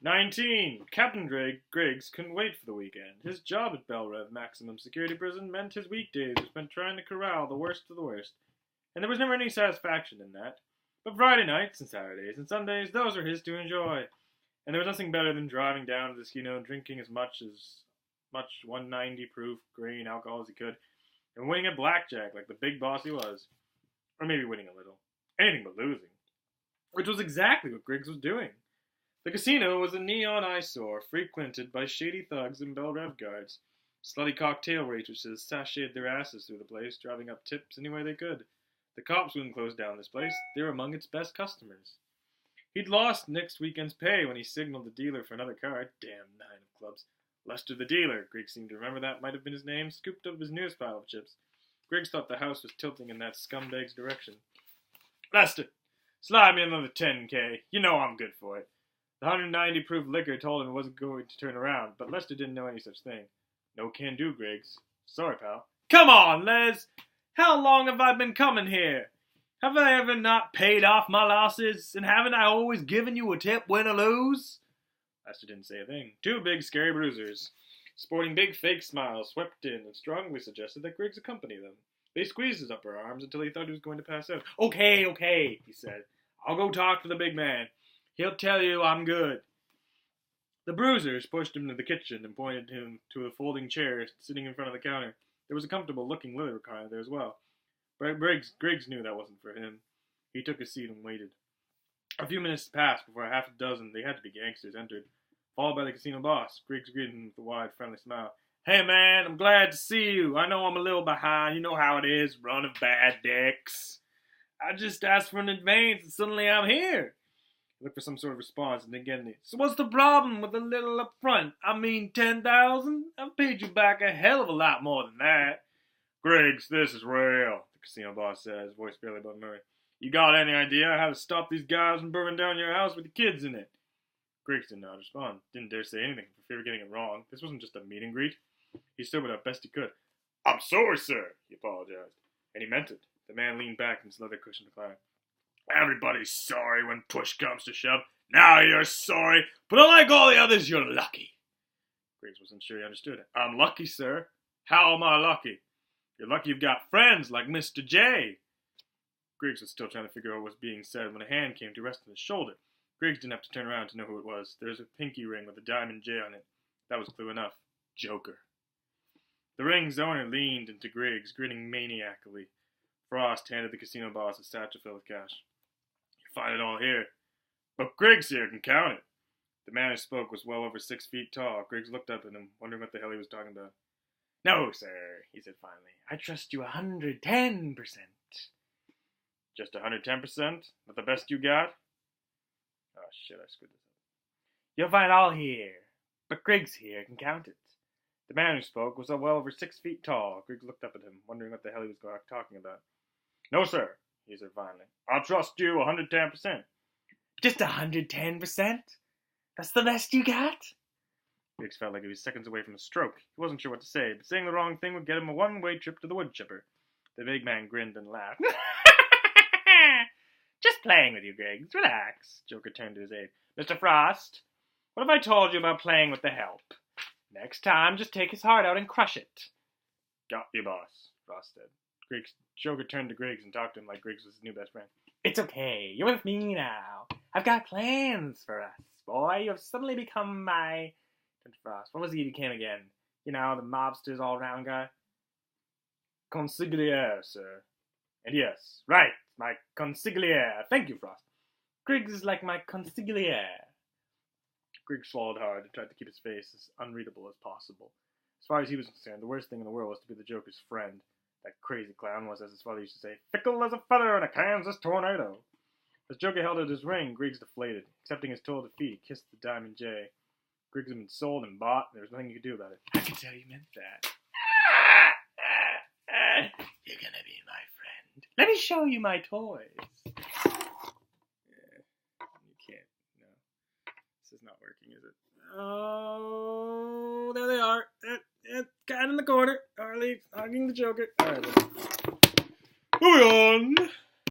19. Captain Griggs couldn't wait for the weekend. His job at Bell Rev Maximum Security Prison meant his weekdays were spent trying to corral the worst of the worst, and there was never any satisfaction in that. But Friday nights and Saturdays and Sundays, those were his to enjoy, and there was nothing better than driving down to the casino, drinking as much 190 proof grain alcohol as he could, and winning at blackjack like the big boss he was. Or maybe winning a little. Anything but losing. Which was exactly what Griggs was doing. The casino was a neon eyesore, frequented by shady thugs and Bell Rev guards. Slutty cocktail waitresses sashayed their asses through the place, driving up tips any way they could. The cops wouldn't close down this place. They were among its best customers. He'd lost next weekend's pay when he signaled the dealer for another card. Damn 9 of clubs. Lester the dealer, Griggs seemed to remember that might have been his name, scooped up his newest pile of chips. Griggs thought the house was tilting in that scumbag's direction. Lester, slide me another 10K. You know I'm good for it. The 190 proof liquor told him it wasn't going to turn around, but Lester didn't know any such thing. No can do, Griggs. Sorry, pal. Come on, Les! How long have I been coming here? Have I ever not paid off my losses? And haven't I always given you a tip, win or lose? Lester didn't say a thing. 2 big, scary bruisers, sporting big fake smiles, swept in and strongly suggested that Griggs accompany them. They squeezed his upper arms until he thought he was going to pass out. Okay, he said. I'll go talk to the big man. He'll tell you I'm good. The bruisers pushed him to the kitchen and pointed him to a folding chair sitting in front of the counter. There was a comfortable-looking leather recliner there as well. But Griggs knew that wasn't for him. He took a seat and waited. A few minutes passed before a half a dozen, they had to be gangsters, entered, followed by the casino boss. Griggs greeted him with a wide, friendly smile. Hey, man, I'm glad to see you. I know I'm a little behind. You know how it is, run of bad dicks. I just asked for an advance, and suddenly I'm here. He looked for some sort of response and didn't get any. So what's the problem with a little up front? I mean, 10,000? I've paid you back a hell of a lot more than that. Griggs, this is real, the casino boss said, his voice barely above Murray. You got any idea how to stop these guys from burning down your house with the kids in it? Griggs did not respond. Didn't dare say anything for fear of getting it wrong. This wasn't just a meet and greet. He stood up best he could. I'm sorry, sir, he apologized. And he meant it. The man leaned back in his leather cushioned recliner. Everybody's sorry when push comes to shove. Now you're sorry, but unlike all the others, you're lucky. Griggs wasn't sure he understood it. I'm lucky, sir. How am I lucky? You're lucky you've got friends like Mr. J. Griggs was still trying to figure out what was being said when a hand came to rest on his shoulder. Griggs didn't have to turn around to know who it was. There was a pinky ring with a diamond J on it. That was clue enough. Joker. The ring's owner leaned into Griggs, grinning maniacally. Frost handed the casino boss a satchel filled with cash. You find it all here. But Griggs here can count it. The man who spoke was well over 6 feet tall. Griggs looked up at him, wondering what the hell he was talking about. No, sir, he said finally. I trust you 110%. Just 110%? Not the best you got? Oh, shit, I screwed this up. You'll find all here. But Griggs here can count it. The man who spoke was well over 6 feet tall. Griggs looked up at him, wondering what the hell he was talking about. No, sir, he said finally. I'll trust you 110%. Just 110%? That's the best you got? Griggs felt like he was seconds away from a stroke. He wasn't sure what to say, but saying the wrong thing would get him a one-way trip to the wood chipper. The big man grinned and laughed. Just playing with you, Griggs. Relax. Joker turned to his aide. Mr. Frost, what have I told you about playing with the help? Next time, just take his heart out and crush it. Got you, boss, Frost said. Joker turned to Griggs and talked to him like Griggs was his new best friend. It's okay. You're with me now. I've got plans for us, boy. You have suddenly become my... Frost. What was he became again? You know, the mobster's all-round guy? Consigliere, sir. And yes, right, my consigliere. Thank you, Frost. Griggs is like my consigliere. Griggs swallowed hard and tried to keep his face as unreadable as possible. As far as he was concerned, the worst thing in the world was to be the Joker's friend. That crazy clown was, as his father used to say, fickle as a feather in a Kansas tornado. As Joker held out his ring, Griggs deflated. Accepting his total defeat, he kissed the Diamond J. Griggs had been sold and bought, and there was nothing you could do about it. I could tell you meant that. You're gonna be my friend. Let me show you my toys. Yeah, you can't. No. This is not working, is it? Oh, there they are. Cat in the corner. Harley hugging the Joker. Alright, moving on.